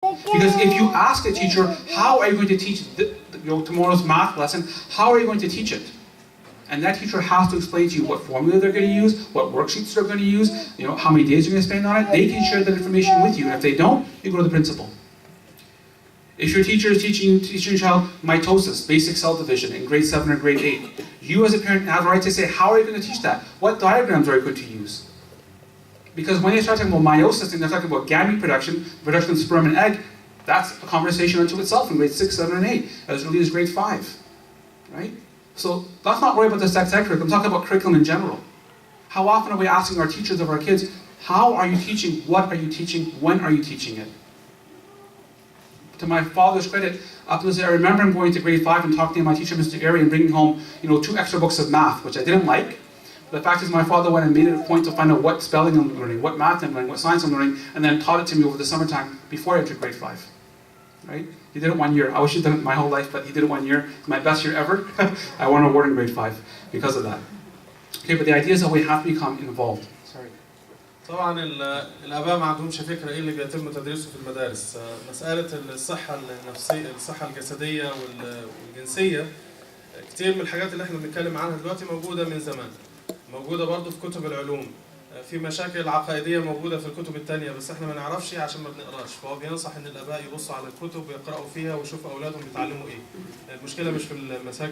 Because if you ask a teacher, how are you going to teach tomorrow's math lesson, how are you going to teach it? And that teacher has to explain to you what formula they're going to use, what worksheets they're going to use, how many days you're going to spend on it. They can share that information with you. And if they don't, you go to the principal. If your teacher is teaching your child mitosis, basic cell division in grade 7 or grade 8, you as a parent have the right to say, how are you going to teach that? What diagrams are you going to use? Because when they start talking about meiosis and they're talking about gamete production of sperm and egg, that's a conversation unto itself in grade 6, 7, and 8, as early as grade 5. Right? So let's not worry about the sex ed curriculum. I'm talking about curriculum in general. How often are we asking our teachers of our kids, how are you teaching, what are you teaching, when are you teaching it? To my father's credit, up to this, I remember him going to grade 5 and talking to my teacher, Mr. Airy, and bringing home 2 extra books of math, which I didn't like. The fact is my father went and made it a point to find out what spelling I'm learning, what math I'm learning, what science I'm learning, and then taught it to me over the summertime before I entered grade 5. Right? He did it 1 year. I wish he'd done it my whole life, but he did it 1 year. It's my best year ever. I won an award in grade 5 because of that. Okay, but the idea is that we have to become involved. Sorry. طبعا الآباء ما عندهمش فكرة إيه اللي بيتم تدريسه في المدارس. مسألة الصحة النفسية، الصحة الجسدية والجنسية، كتير من الحاجات اللي احنا بنتكلم عنها دلوقتي موجودة من زمان. موجودة برضه في كتب العلوم. في مشاكل عقائدية موجودة في الكتب التانية بس احنا ما نعرفش عشان ما بنقراش، فهو بينصح ان الآباء يبصوا على الكتب ويقرأوا فيها ويشوفوا أولادهم بيتعلموا ايه. المشكلة مش في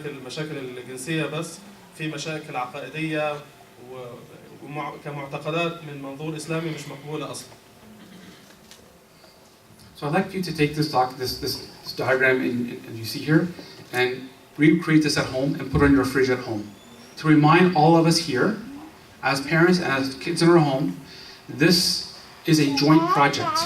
المشاكل الجنسية بس، في مشاكل عقائدية كمعتقدات من منظور إسلامي مش مقبولة أصلا. So I'd like you to take this diagram and you see here and recreate this at home and put it on your fridge at home. To remind all of us here, as parents and as kids in our home, this is a joint project.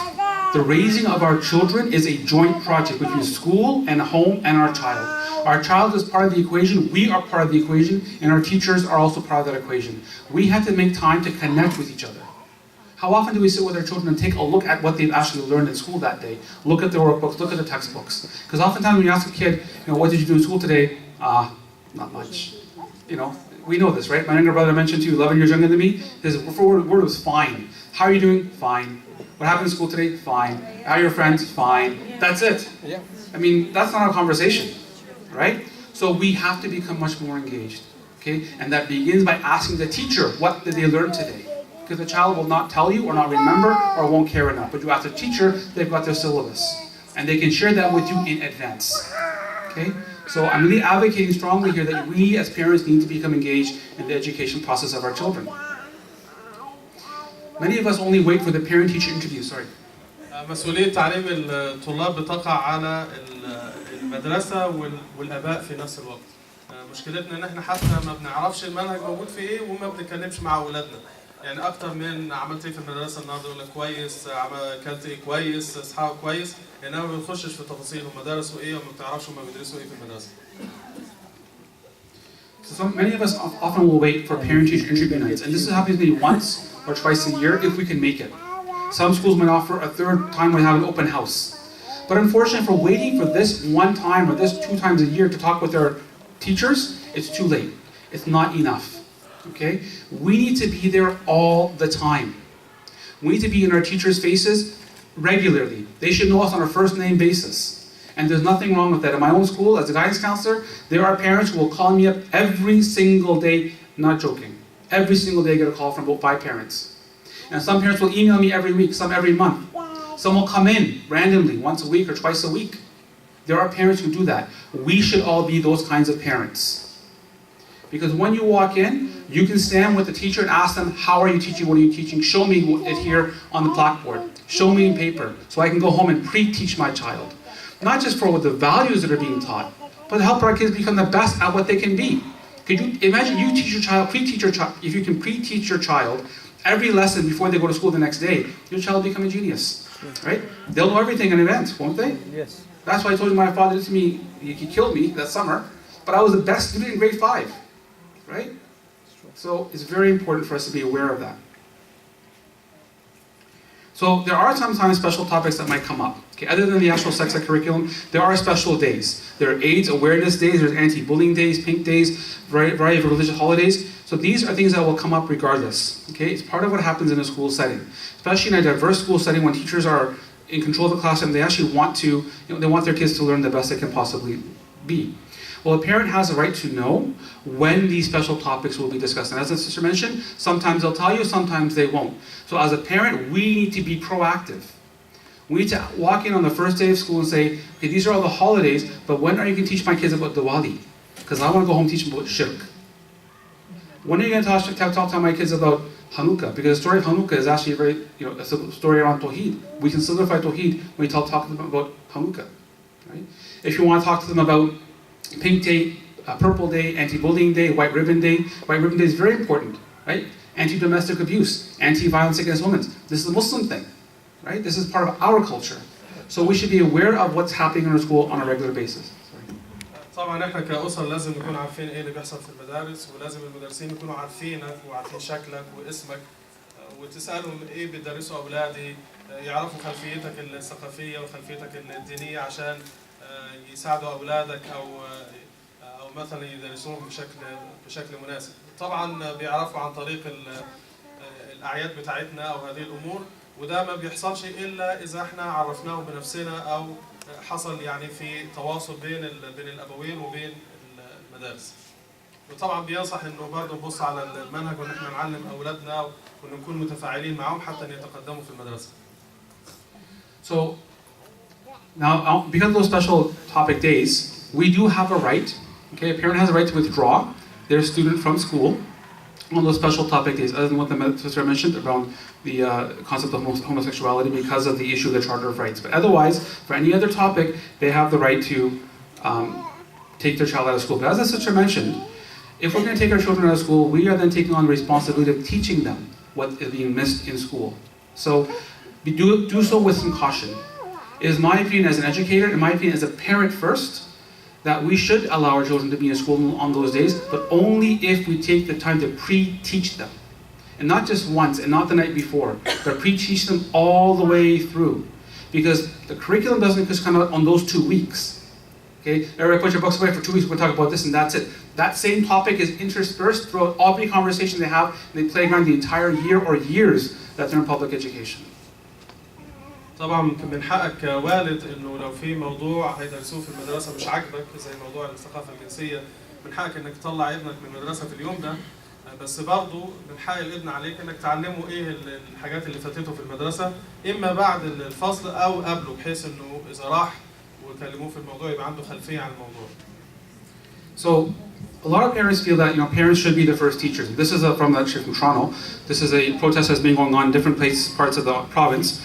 The raising of our children is a joint project between school and home and our child. Our child is part of the equation, we are part of the equation, and our teachers are also part of that equation. We have to make time to connect with each other. How often do we sit with our children and take a look at what they've actually learned in school that day? Look at their workbooks, look at the textbooks. Because oftentimes when you ask a kid, what did you do in school today? Not much. We know this, right? My younger brother mentioned to you, 11 years younger than me, his word was fine. How are you doing? Fine. What happened in school today? Fine. How are your friends? Fine. That's it. Yeah. I mean, that's not a conversation, right? So we have to become much more engaged, okay? And that begins by asking the teacher, what did they learn today? Because the child will not tell you or not remember or won't care enough. But you ask the teacher, they've got their syllabus. And they can share that with you in advance, okay? So I'm really advocating strongly here that we as parents need to become engaged in the education process of our children. Many of us only wait for the parent-teacher interview, sorry. مسؤولية تعليم الطلاب بتقع على المدرسة والآباء في نفس الوقت. مشكلتنا إن إحنا حتى ما بنعرفش المنهج موجود في إيه وما بنتكلمش مع أولادنا. يعني أكتر من عملت إيه في المدرسة النهارده يقول لك كويس، أكلت إيه كويس، أصحابك كويس، إنما ما بنخشش في تفاصيل هم درسوا إيه وما بتعرفش هم بيدرسوا إيه في المدرسة. So many of us often will wait for parent-teacher interview nights, and this happens maybe once or twice a year if we can make it. Some schools might offer a third time we have an open house. But unfortunately, if we're waiting for this one time or this 2 times a year to talk with our teachers, it's too late. It's not enough. Okay? We need to be there all the time. We need to be in our teachers' faces regularly. They should know us on a first name basis. And there's nothing wrong with that. In my own school, as a guidance counselor, there are parents who will call me up every single day, not joking. Every single day I get a call from about 5 parents. And some parents will email me every week, some every month. Some will come in randomly once a week or twice a week. There are parents who do that. We should all be those kinds of parents. Because when you walk in, you can stand with the teacher and ask them, how are you teaching, what are you teaching? Show me it here on the blackboard. Show me in paper so I can go home and pre-teach my child. Not just for the values that are being taught, but to help our kids become the best at what they can be. Could you imagine you teach your child, pre-teach your child, if you can pre-teach your child every lesson before they go to school the next day, your child will become a genius, right? They'll know everything in advance, won't they? Yes. That's why I told you my father did to me, he killed me that summer, but I was the best student in grade 5, right? So it's very important for us to be aware of that. So there are sometimes special topics that might come up. Okay, other than the actual sex ed curriculum, there are special days. There are AIDS awareness days, there's anti-bullying days, pink days, variety of religious holidays. So these are things that will come up regardless. Okay, it's part of what happens in a school setting. Especially in a diverse school setting when teachers are in control of the classroom. They actually want to, they want their kids to learn the best they can possibly be. Well, a parent has a right to know when these special topics will be discussed. And as the sister mentioned, sometimes they'll tell you, sometimes they won't. So as a parent, we need to be proactive. We need to walk in on the first day of school and say, okay, these are all the holidays, but when are you going to teach my kids about Diwali? Because I want to go home and teach them about shirk. When are you going to talk to my kids about Hanukkah? Because the story of Hanukkah is actually it's a story around Tawheed. We can solidify Tawheed when we talk to them about Hanukkah. Right? If you want to talk to them about Pink Day, Purple Day, Anti-Bullying Day, White Ribbon Day. White Ribbon Day is very important, right? Anti-domestic abuse, anti-violence against women. This is a Muslim thing, right? This is part of our culture. So we should be aware of what's happening in our school on a regular basis. طبعا احنا كأسر لازم نكون عارفين ايه اللي بيحصل في المدارس، ولازم المدرسين يكونوا عارفينك وعارفين شكلك واسمك، وتسألهم ايه بيدرسوا اولادي، يعرفوا خلفيتك الثقافية وخلفيتك الدينية عشان يساعدوا اولادك او مثلا يدرسوهم بشكل مناسب. طبعا بيعرفوا عن طريق الاعياد بتاعتنا او هذه الامور، وده ما بيحصلش الا اذا احنا عرفناهم بنفسنا او حصل يعني في تواصل بين الابوين وبين المدارس. وطبعا بينصح انه برضه نبص على المنهج وان احنا نعلم اولادنا وان نكون متفاعلين معاهم حتى يتقدموا في المدرسه. So now, because of those special topic days, we do have a right. Okay, a parent has a right to withdraw their student from school on those special topic days, other than what the sister mentioned around the concept of homosexuality because of the issue of the Charter of Rights. But otherwise, for any other topic, they have the right to take their child out of school. But as the sister mentioned, if we're going to take our children out of school, we are then taking on the responsibility of teaching them what is being missed in school. So do so with some caution. It is my opinion as an educator, in my opinion as a parent first, that we should allow our children to be in school on those days, but only if we take the time to pre-teach them. And not just once, and not the night before, but pre-teach them all the way through. Because the curriculum doesn't just come out on those 2 weeks. Okay, everybody put your books away for 2 weeks, we're going to talk about this and that's it. That same topic is interspersed throughout every conversation they have in the playground the entire year or years that they're in public education. طبعا من حقك كوالد انه لو في موضوع هيدرسوه في المدرسه مش عاجبك زي موضوع الثقافه الجنسيه، من حقك انك تطلع ابنك من المدرسه في اليوم ده، بس برضه من حق الابن عليك انك تعلمه ايه الحاجات اللي فاتته في المدرسه، اما بعد الفصل او قبله، بحيث انه اذا راح وكلموه في الموضوع يبقى عنده خلفيه عن الموضوع. So a lot of parents feel that parents should be the first teachers. This is from actually from Toronto. This is a protest that's been going on in different parts of the province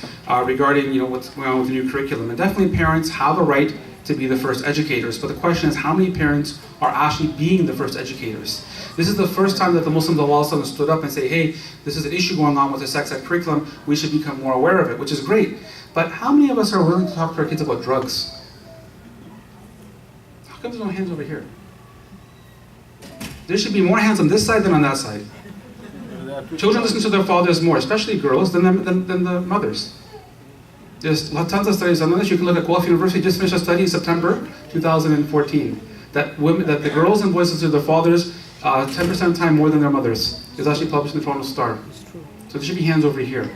regarding what's going on with the new curriculum. And definitely parents have a right to be the first educators. But the question is, how many parents are actually being the first educators? This is the first time that the Muslims of Allah stood up and say, hey, this is an issue going on with the sex ed curriculum. We should become more aware of it, which is great. But how many of us are willing to talk to our kids about drugs? How come there's no hands over here? There should be more hands on this side than on that side. Children listen to their fathers more, especially girls, than the mothers. There's tons of studies on this. You can look at Guelph University, just finished a study in September 2014, that the girls and boys listen to their fathers 10% of the time more than their mothers. It's actually published in the Toronto Star. So there should be hands over here.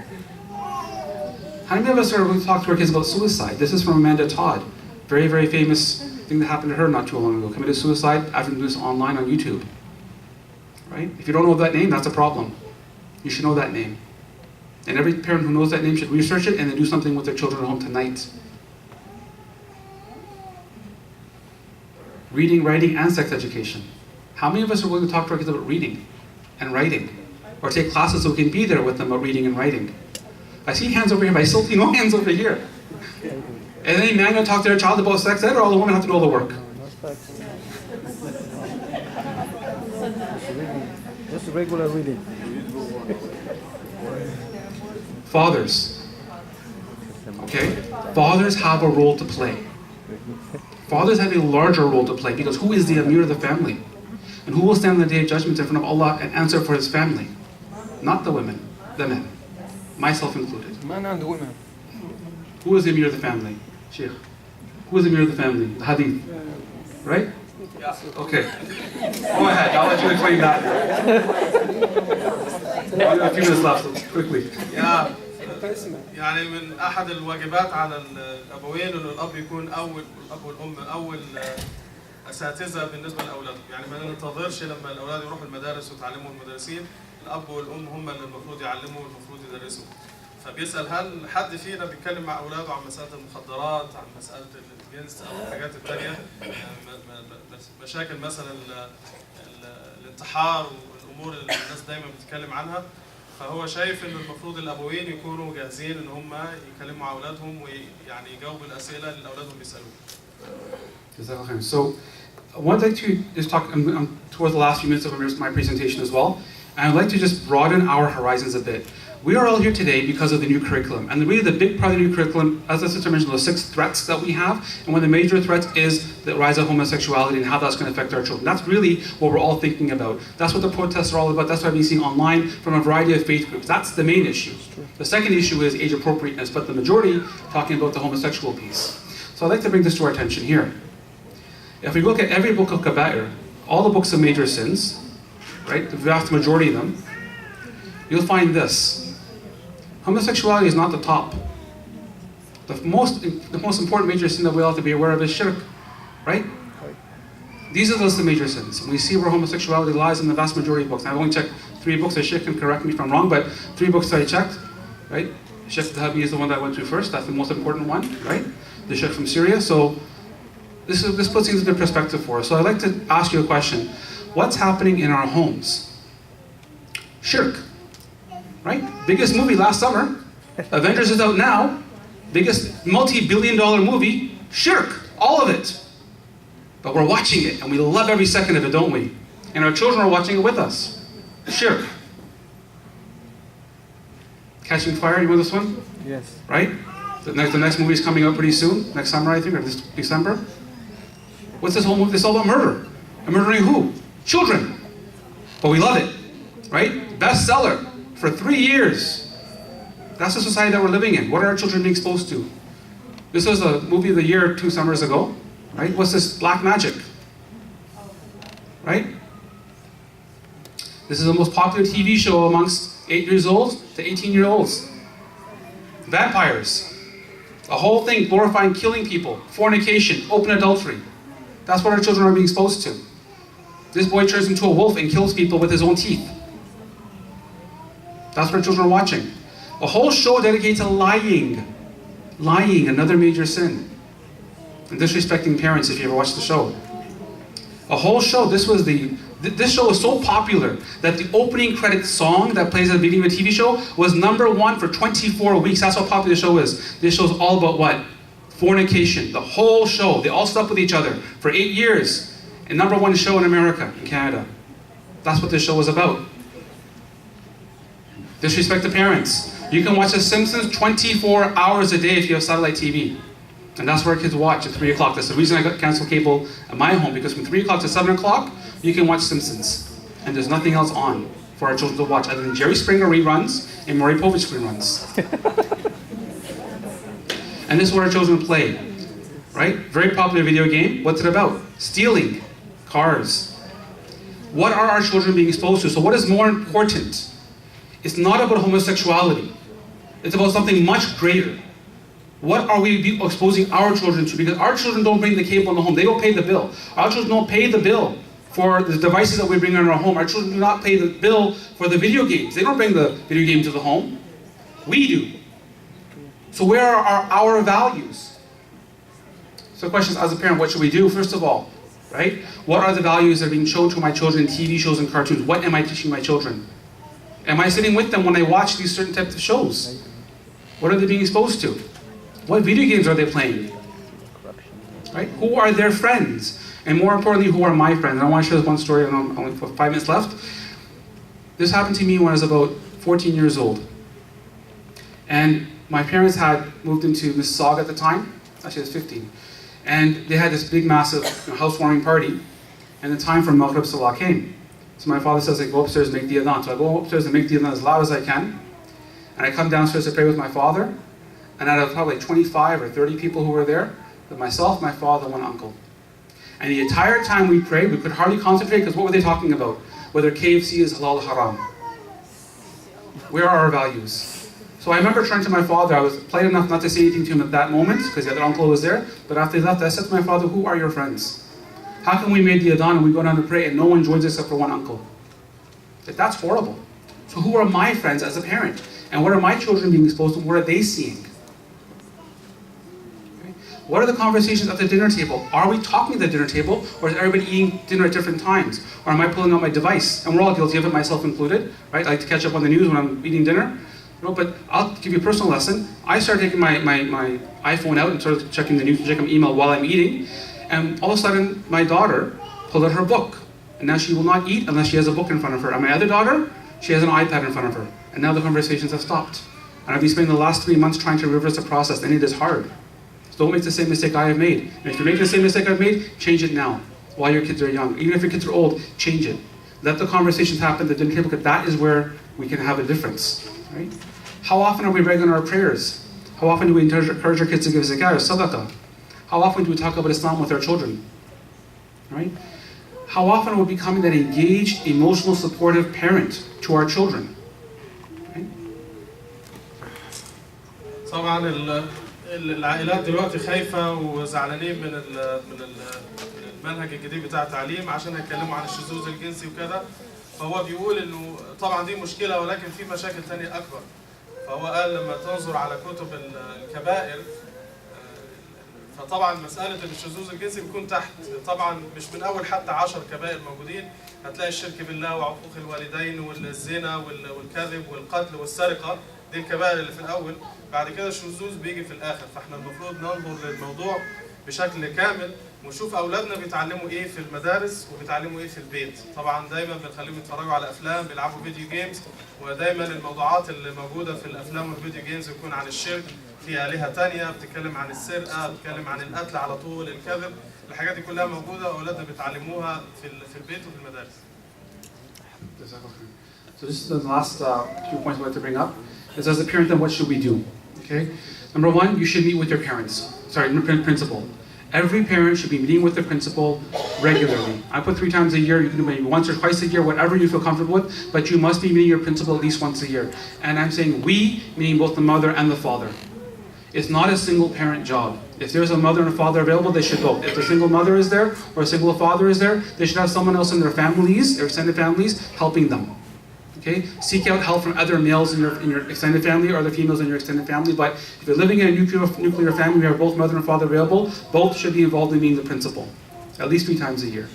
How many of us are going to talk to our kids about suicide? This is from Amanda Todd. Very, very famous thing that happened to her not too long ago. Committed suicide after doing this online on YouTube. Right? If you don't know that name, that's a problem. You should know that name. And every parent who knows that name should research it and then do something with their children at home tonight. Reading, writing, and sex education. How many of us are willing to talk to our kids about reading and writing? Or take classes so we can be there with them about reading and writing? I see hands over here, but I still see no hands over here. And any man going to talk to their child about sex ed, or all the women have to do all the work? Just regular reading. Fathers. Okay? Fathers have a role to play. Fathers have a larger role to play because who is the Amir of the family? And who will stand on the day of judgment in front of Allah and answer for his family? Not the women, the men. Myself included. Man and women. Who is the Amir of the family? Sheikh. Who is the Amir of the family? The Hadith. Right? Yeah. Okay. Go ahead, I'll let you explain that. We have a few minutes left, so quickly. Yeah. يعني من أحد الواجبات على الأبوين إنه الأب يكون الأب والأم أول أساتذة بالنسبة لأولادهم، يعني ما ننتظرش لما الأولاد يروحوا المدارس ويتعلموا المدرسين، الأب والأم هم اللي المفروض يعلموا والمفروض يدرسوا. فبيسأل هل حد فينا بيتكلم مع أولاده عن مسألة المخدرات، عن مسألة الجنس أو الحاجات التانية، مشاكل مثلا الانتحار والأمور اللي الناس دايما بتتكلم عنها. فهو شايف إن المفروض الأبوين يكونوا جاهزين إن هم يكلموا مع أولادهم ويعني يجاوبوا الأسئلة اللي أولادهم بيسألوها. So, I would like to just talk, I'm towards the last few minutes of my presentation as well, and I'd like to just broaden our horizons a bit. We are all here today because of the new curriculum, and really the big part of the new curriculum, as the sister mentioned, those 6 threats that we have, and one of the major threats is the rise of homosexuality and how that's going to affect our children. That's really what we're all thinking about. That's what the protests are all about. That's what I've been seeing online from a variety of faith groups. That's the main issue. The second issue is age appropriateness, but the majority talking about the homosexual piece. So I'd like to bring this to our attention here. If we look at every book of Kaba'ir, all the books of major sins, right, the vast majority of them, you'll find this. Homosexuality is not the top. The most important major sin that we have to be aware of is shirk, right? These are the major sins. And we see where homosexuality lies in the vast majority of books. I've only checked 3 books. The Sheikh can correct me if I'm wrong, but 3 books that I checked, right? Sheikh Dhahabi is the one that I went to first. That's the most important one, right? The Sheikh from Syria. So this puts things into perspective for us. So I'd like to ask you a question. What's happening in our homes? Shirk, right? Biggest movie last summer. Avengers is out now. Biggest multi-billion-dollar movie. Shirk, all of it. But we're watching it, and we love every second of it, don't we? And our children are watching it with us. Shirk. Catching Fire, you know this one? Yes. Right? The next movie is coming out pretty soon. Next summer, I think, or this December. What's this whole movie? It's all about murder. And murdering who? Children. But we love it, right? Bestseller for 3 years. That's the society that we're living in. What are our children being exposed to? This was a movie of the year 2 summers ago, right? What's this? Black Magic, right? This is the most popular TV show amongst 8 years old to 18-year-olds. Vampires. A whole thing glorifying killing people, fornication, open adultery. That's what our children are being exposed to. This boy turns into a wolf and kills people with his own teeth. That's what our children are watching. A whole show dedicated to lying. Lying, another major sin. And disrespecting parents, if you ever watched the show. A whole show, this show was so popular that the opening credit song that plays at the beginning of a TV show was #1 for 24 weeks. That's how popular the show is. This show's all about what? Fornication. The whole show. They all slept with each other for 8 years. And #1 show in America, in Canada. That's what this show was about. Disrespect to parents. You can watch The Simpsons 24 hours a day if you have satellite TV. And that's where kids watch at 3 o'clock. That's the reason I got canceled cable at my home, because from 3 o'clock to 7 o'clock, you can watch Simpsons. And there's nothing else on for our children to watch other than Jerry Springer reruns and Maury Povich reruns. And this is what our children play, right? Very popular video game. What's it about? Stealing cars. What are our children being exposed to? So what is more important? It's not about homosexuality. It's about something much greater. What are we exposing our children to? Because our children don't bring the cable in the home. They don't pay the bill. Our children don't pay the bill for the devices that we bring in our home. Our children do not pay the bill for the video games. They don't bring the video game to the home. We do. So where are our values? So the question is, as a parent, what should we do? First of all, right? What are the values that are being shown to my children in TV shows and cartoons? What am I teaching my children? Am I sitting with them when I watch these certain types of shows? What are they being exposed to? What video games are they playing? Right? Who are their friends? And more importantly, who are my friends? And I want to share this one story, and I'm only 5 minutes left. This happened to me when I was about 14 years old. And my parents had moved into Mississauga at the time. Actually, I was 15. And they had this big, massive housewarming party. And the time for Maghrib Salah came. So my father says, go upstairs and make the adhan. So I go upstairs and make the adhan as loud as I can. And I come downstairs to pray with my father. And out of probably 25 or 30 people who were there, with myself, my father, one uncle. And the entire time we prayed, we could hardly concentrate, because what were they talking about? Whether KFC is halal or haram. Where are our values? So I remember turning to my father. I was polite enough not to say anything to him at that moment because the other uncle was there. But after he left, I said to my father, who are your friends? How come we made the adhan and we go down to pray and no one joins us except for one uncle? That's horrible. So who are my friends as a parent? And what are my children being exposed to? What are they seeing? Okay. What are the conversations at the dinner table? Are we talking at the dinner table, or is everybody eating dinner at different times? Or am I pulling out my device? And we're all guilty of it, myself included, right? I like to catch up on the news when I'm eating dinner. No, but I'll give you a personal lesson. I started taking my iPhone out and started checking the news, checking email while I'm eating, and all of a sudden my daughter pulled out her book. And now she will not eat unless she has a book in front of her. And my other daughter, she has an iPad in front of her. And now the conversations have stopped. And I've been spending the last 3 months trying to reverse the process, and it is hard. So don't make the same mistake I have made. And if you're making the same mistake I've made, change it now, while your kids are young. Even if your kids are old, change it. Let the conversations happen at the dinner table, because that is where we can have a difference, right? How often are we regular in our prayers? How often do we encourage our kids to give zakah or sadaqah? How often do we talk about Islam with our children, right? How often are we becoming that engaged, emotional, supportive parent to our children? Right? طبعا العائلات دلوقتي خايفة وزعلانين من المنهج الجديد بتاع التعليم عشان هيتكلموا عن الشذوذ الجنسي وكده. فهو بيقول انه طبعا دي مشكلة ولكن في مشاكل تانية أكبر. فهو قال لما تنظر على كتب الكبائر فطبعا مسألة الشذوذ الجنسي بيكون تحت طبعا مش من أول حتى 10 كبائر موجودين. هتلاقي الشرك بالله وعقوق الوالدين والزنا والكذب والقتل والسرقة، دي الكبائر اللي في الأول. بعد كده الشذوذ بيجي في الآخر. فاحنا المفروض ننظر للموضوع بشكل كامل ونشوف أولادنا بيتعلموا إيه في المدارس وبيتعلموا إيه في البيت. طبعا دايما بنخليهم يتفرجوا على أفلام، بيلعبوا فيديو جيمز، ودايما الموضوعات اللي موجودة في الأفلام والفيديو جيمز بتكون عن الشرك، في آلهة تانية، بتتكلم عن السرقة، بتتكلم عن القتل على طول، الكذب. الحاجات دي كلها موجودة وأولادنا بيتعلموها في البيت وفي المدارس. So this is the last few points I'd like to bring up. Is as a parent, then what should we do? Okay. Number one, you should meet with your parents. Sorry, principal. Every parent should be meeting with the principal regularly. I put 3 times a year. You can do maybe once or twice a year, whatever you feel comfortable with. But you must be meeting your principal at least once a year. And I'm saying we, meaning both the mother and the father. It's not a single parent job. If there's a mother and a father available, they should both. If a single mother is there or a single father is there, they should have someone else in their families, their extended families, helping them. Okay? Seek out help from other males in your extended family or other females in your extended family. But if you're living in a nuclear family where both mother and father available, both should be involved in being the principal, at least 3 times a year.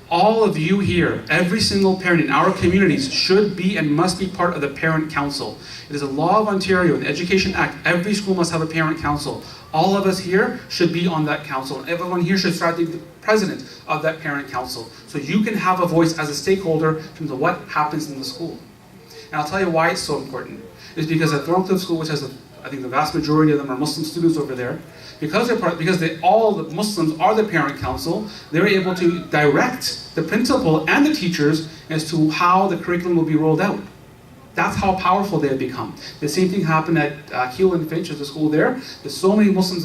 All of you here, every single parent in our communities should be and must be part of the parent council. It is a law of Ontario, in the Education Act, every school must have a parent council. All of us here should be on that council. And everyone here should start to be the president of that parent council. So you can have a voice as a stakeholder in terms of what happens in the school. And I'll tell you why it's so important. It's because at Thorncliffe School, which has, I think the vast majority of them are Muslim students over there, because all the Muslims are the parent council, they're able to direct the principal and the teachers as to how the curriculum will be rolled out. That's how powerful they have become. The same thing happened at Keele and Finch, at the school there. There's so many Muslims,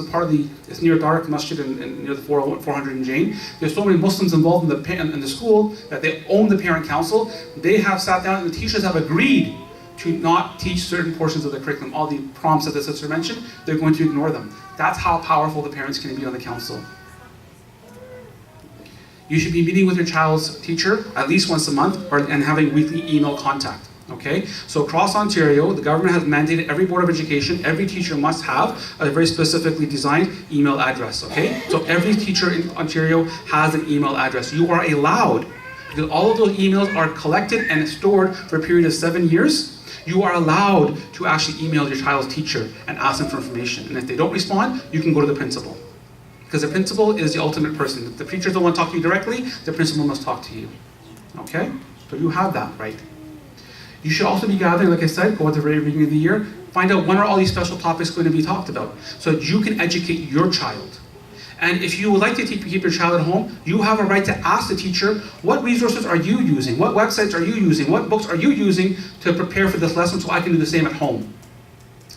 it's near Dark Masjid and near the 400 in Jane. There's so many Muslims involved in the school that they own the parent council. They have sat down and the teachers have agreed to not teach certain portions of the curriculum. All the prompts that the sister mentioned, they're going to ignore them. That's how powerful the parents can be on the council. You should be meeting with your child's teacher at least once a month and having weekly email contact. Okay, so across Ontario, the government has mandated every Board of Education, every teacher must have a very specifically designed email address, okay? So every teacher in Ontario has an email address. You are allowed, because all of those emails are collected and stored for a period of 7 years, you are allowed to actually email your child's teacher and ask them for information. And if they don't respond, you can go to the principal. Because the principal is the ultimate person. If the teachers don't want to talk to you directly, the principal must talk to you. Okay? So you have that right. You should also be gathering, like I said, go at the very beginning of the year, find out when are all these special topics going to be talked about, so that you can educate your child. And if you would like to keep your child at home, you have a right to ask the teacher, what resources are you using? What websites are you using? What books are you using to prepare for this lesson so I can do the same at home?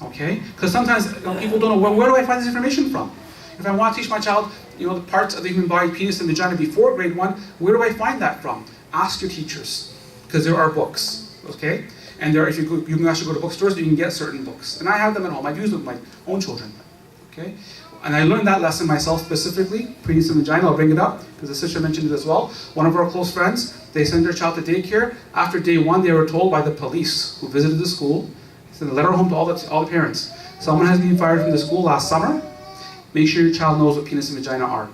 Okay? Because sometimes people don't know, where do I find this information from? If I want to teach my child, the parts of the human body, penis and vagina before grade 1, where do I find that from? Ask your teachers, because there are books. Okay? And there, if you can actually go to bookstores, you can get certain books. And I have them at home. I've used them with my own children. Okay? And I learned that lesson myself specifically, penis and vagina. I'll bring it up because the sister mentioned it as well. One of our close friends, they sent their child to daycare. After day 1, they were told by the police who visited the school, sent a letter home to all the parents. Someone has been fired from the school last summer. Make sure your child knows what penis and vagina are.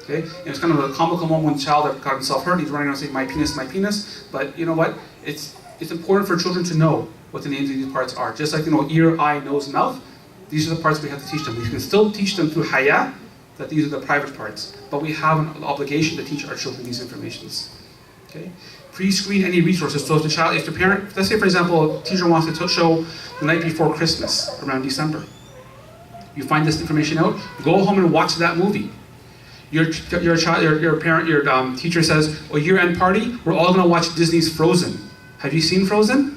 Okay? And it's kind of a comical moment when the child that got himself hurt, he's running around saying, my penis. But you know what? It's important for children to know what the names of these parts are. Just like, ear, eye, nose, mouth. These are the parts we have to teach them. We can still teach them through haya, that these are the private parts. But we have an obligation to teach our children these informations. Okay? Pre-screen any resources. So if the parent, let's say for example, a teacher wants to show the night before Christmas, around December. You find this information out, go home and watch that movie. Your teacher says, year-end party, we're all going to watch Disney's Frozen. Have you seen Frozen?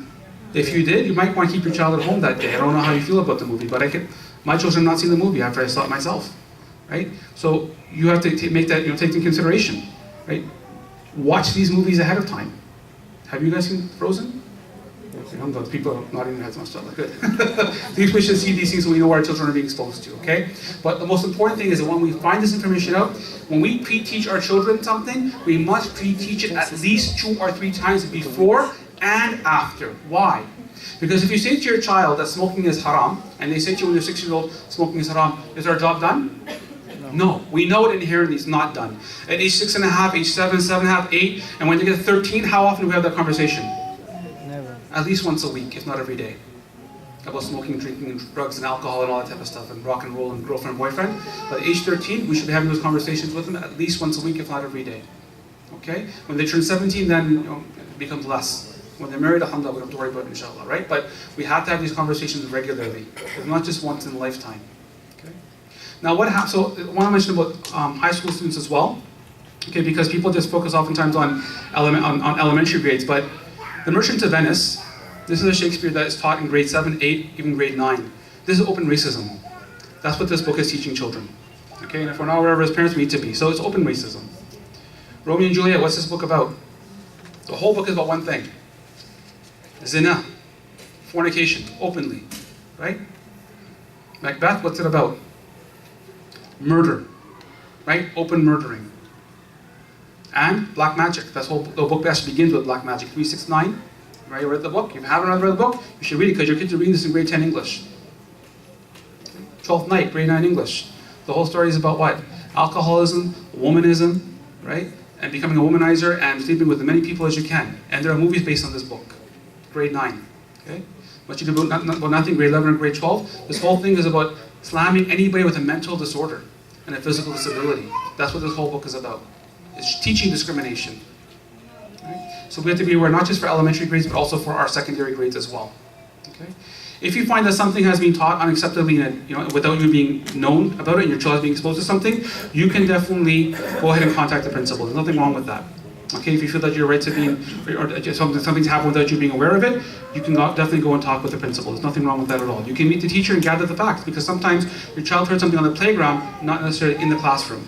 If you did, you might want to keep your child at home that day. I don't know how you feel about the movie, but my children have not seen the movie after I saw it myself, right? So you have to make that, take into consideration, right? Watch these movies ahead of time. Have you guys seen Frozen? The people are not even as much stuff. Good. We should see these things so we know what our children are being exposed to, okay? But the most important thing is that when we find this information out, when we pre-teach our children something, we must pre-teach it at least 2 or 3 times before and after. Why? Because if you say to your child that smoking is haram, and they say to you when you're 6-year-old, smoking is haram, is our job done? No. We know it inherently is not done. At age 6.5, age 7, 7.5, 8, and when they get 13, how often do we have that conversation? Never. At least once a week, if not every day. About smoking, drinking, and drugs and alcohol and all that type of stuff, and rock and roll and girlfriend, boyfriend. But at age 13, we should be having those conversations with them at least once a week, if not every day. Okay? When they turn 17, then it becomes less. When they're married, alhamdulillah, we don't have to worry about it, inshallah, right? But we have to have these conversations regularly. It's not just once in a lifetime. Okay? Now what happens, so I want to mention about high school students as well. Okay, because people just focus oftentimes on elementary grades, but The Merchant of Venice, this is a Shakespeare that is taught in grade 7, 8, even grade 9. This is open racism. That's what this book is teaching children. Okay, and if we're not aware of it as parents, we need to be. So it's open racism. Romeo and Juliet, what's this book about? The whole book is about one thing. Zina, fornication, openly, right? Macbeth, what's it about? Murder, right? Open murdering. And black magic. The book actually begins with black magic. 369. Right? You read the book? If you haven't read the book, you should read it because your kids are reading this in grade 10 English. 12th Night, grade 9 English. The whole story is about what? Alcoholism, womanism, right? And becoming a womanizer and sleeping with as many people as you can. And there are movies based on this book. Grade 9. Okay? What you do about nothing, grade 11 and grade 12. This whole thing is about slamming anybody with a mental disorder and a physical disability. That's what this whole book is about. It's teaching discrimination. Right? So we have to be aware not just for elementary grades, but also for our secondary grades as well. Okay? If you find that something has been taught unacceptably and without you being known about it and your child is being exposed to something, you can definitely go ahead and contact the principal. There's nothing wrong with that. Okay, if you feel that you're right to be, or something's happened without you being aware of it, you can definitely go and talk with the principal. There's nothing wrong with that at all. You can meet the teacher and gather the facts, because sometimes your child heard something on the playground, not necessarily in the classroom.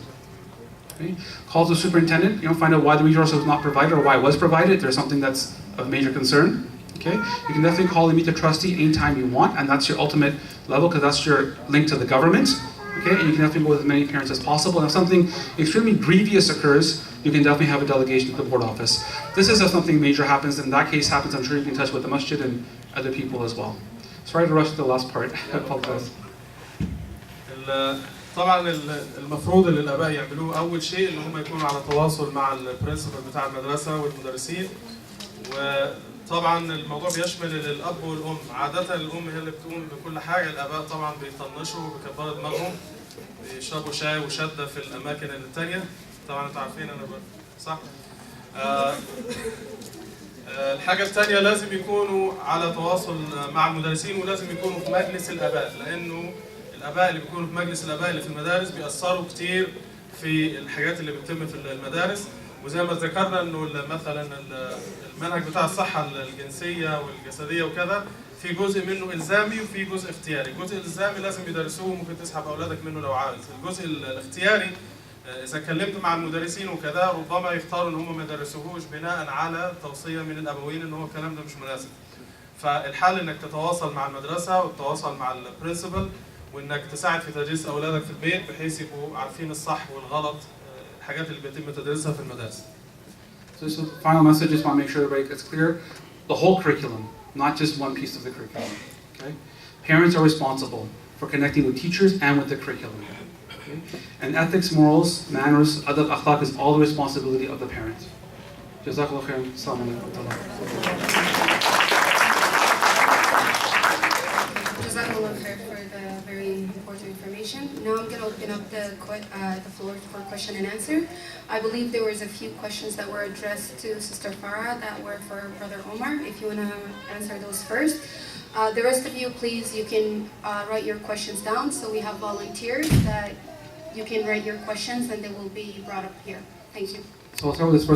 Okay? Call the superintendent, find out why the resource was not provided or why it was provided, if there's something that's of major concern. Okay? You can definitely call and meet the trustee anytime you want, and that's your ultimate level, because that's your link to the government. Okay? And you can definitely go with as many parents as possible. And if something extremely grievous occurs, you can definitely have a delegation to the board office. This is if something major happens. In that case happens, I'm sure you can touch with the masjid and other people as well. Sorry to rush to the last part. I apologize. طبعا المفروض اللي الاباء يعملوه اول شيء ان هم يكونوا على تواصل مع البرنسبل بتاع المدرسه والمدرسين. وطبعا الموضوع بيشمل الاب والام. عاده الام هي اللي بتقوم بكل حاجه، الاباء طبعا بيطنشوا وبيكبروا دماغهم، بيشربوا شاي وشده في الاماكن الثانيه. طبعا انتوا عارفين انا صح؟ الحاجه الثانيه لازم يكونوا على تواصل مع المدرسين، ولازم يكونوا في مجلس الاباء، لانه الاباء اللي بيكونوا في مجلس الاباء اللي في المدارس بيأثروا كتير في الحاجات اللي بتتم في المدارس. وزي ما ذكرنا انه مثلا المنهج بتاع الصحه الجنسيه والجسديه وكذا في جزء منه الزامي وفي جزء اختياري. الجزء الالزامي لازم يدرسوه، ممكن تسحب اولادك منه لو عاوز. الجزء الاختياري إذا كلمت مع المدرسين وكذا ربما يختاروا إن هم ما يدرسوهوش بناء على توصية من الأبوين إن هو الكلام ده مش مناسب. فالحل إنك تتواصل مع المدرسة وتتواصل مع البرنسبل وإنك تساعد في تدريس أولادك في البيت بحيث يبقوا عارفين الصح والغلط الحاجات اللي بيتم تدريسها في المدارس. So the final message, just want to make sure everybody gets clear. The whole curriculum, not just one piece of the curriculum. Okay? Parents are responsible for connecting with teachers and with the curriculum. Okay? And ethics, morals, manners, adab, akhlaq is all the responsibility of the parent. Jazakallah khairan. Assalamu alaikum. Jazakallah khair for the very important information. Now I'm going to open up the floor for question and answer. I believe there was a few questions that were addressed to Sister Farah that were for Brother Omar. If you want to answer those first. The rest of you, please, you can write your questions down. So we have volunteers that you can write your questions and they will be brought up here. Thank you. So I'll start with this first.